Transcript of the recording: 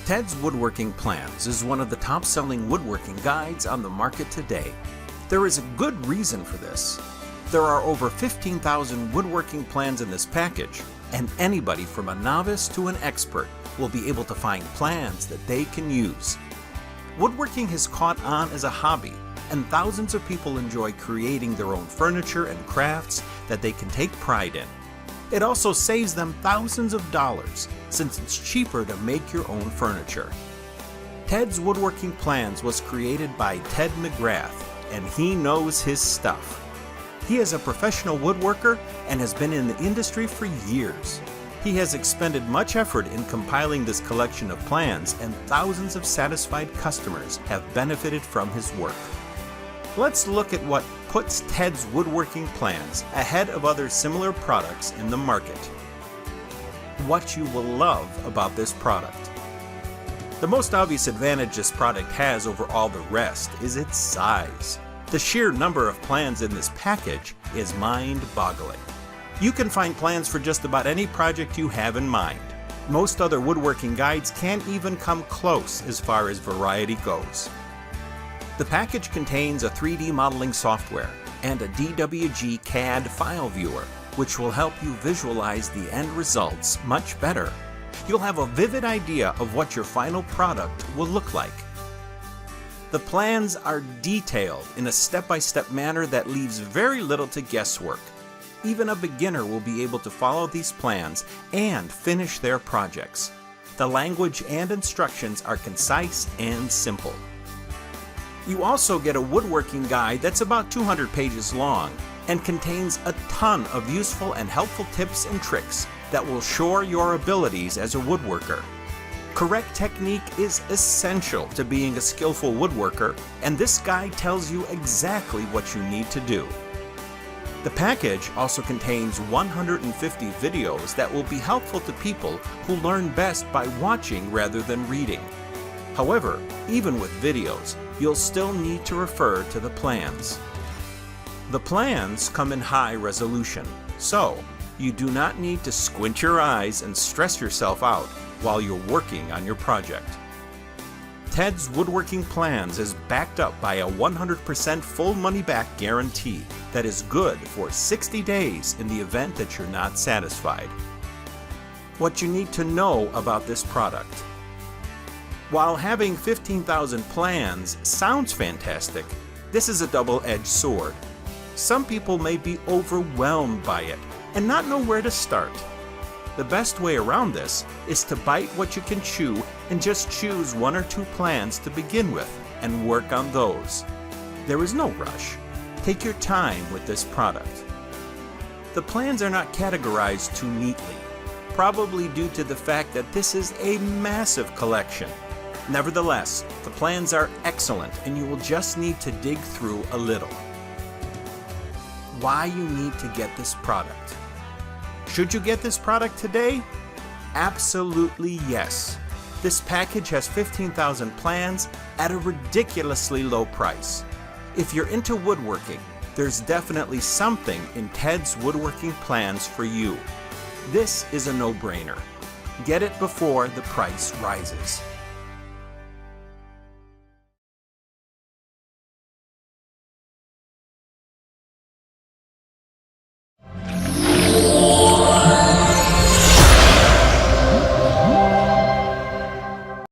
Ted's Woodworking Plans is one of the top-selling woodworking guides on the market today. There is a good reason for this. There are over 15,000 woodworking plans in this package, and anybody from a novice to an expert will be able to find plans that they can use. Woodworking has caught on as a hobby, and thousands of people enjoy creating their own furniture and crafts that they can take pride in. It also saves them thousands of dollars, since it's cheaper to make your own furniture. Ted's Woodworking Plans was created by Ted McGrath, and he knows his stuff. He is a professional woodworker and has been in the industry for years. He has expended much effort in compiling this collection of plans, and thousands of satisfied customers have benefited from his work. Let's look at what puts Ted's Woodworking Plans ahead of other similar products in the market. What you will love about this product. The most obvious advantage this product has over all the rest is its size. The sheer number of plans in this package is mind-boggling. You can find plans for just about any project you have in mind. Most other woodworking guides can't even come close as far as variety goes. The package contains a 3D modeling software and a DWG CAD file viewer, which will help you visualize the end results much better. You'll have a vivid idea of what your final product will look like. The plans are detailed in a step-by-step manner that leaves very little to guesswork. Even a beginner will be able to follow these plans and finish their projects. The language and instructions are concise and simple. You also get a woodworking guide that's about 200 pages long and contains a ton of useful and helpful tips and tricks that will shore your abilities as a woodworker. Correct technique is essential to being a skillful woodworker, and this guide tells you exactly what you need to do. The package also contains 150 videos that will be helpful to people who learn best by watching rather than reading. However, even with videos, you'll still need to refer to the plans. The plans come in high resolution, so you do not need to squint your eyes and stress yourself out while you're working on your project. Ted's Woodworking Plans is backed up by a 100% full money-back guarantee that is good for 60 days in the event that you're not satisfied. What you need to know about this product. While having 15,000 plans sounds fantastic, this is a double-edged sword. Some people may be overwhelmed by it and not know where to start. The best way around this is to bite what you can chew and just choose 1 or 2 plans to begin with and work on those. There is no rush. Take your time with this product. The plans are not categorized too neatly, probably due to the fact that this is a massive collection. Nevertheless, the plans are excellent and you will just need to dig through a little. Why you need to get this product. Should you get this product today? Absolutely yes. This package has 15,000 plans at a ridiculously low price. If you're into woodworking, there's definitely something in Ted's Woodworking Plans for you. This is a no-brainer. Get it before the price rises.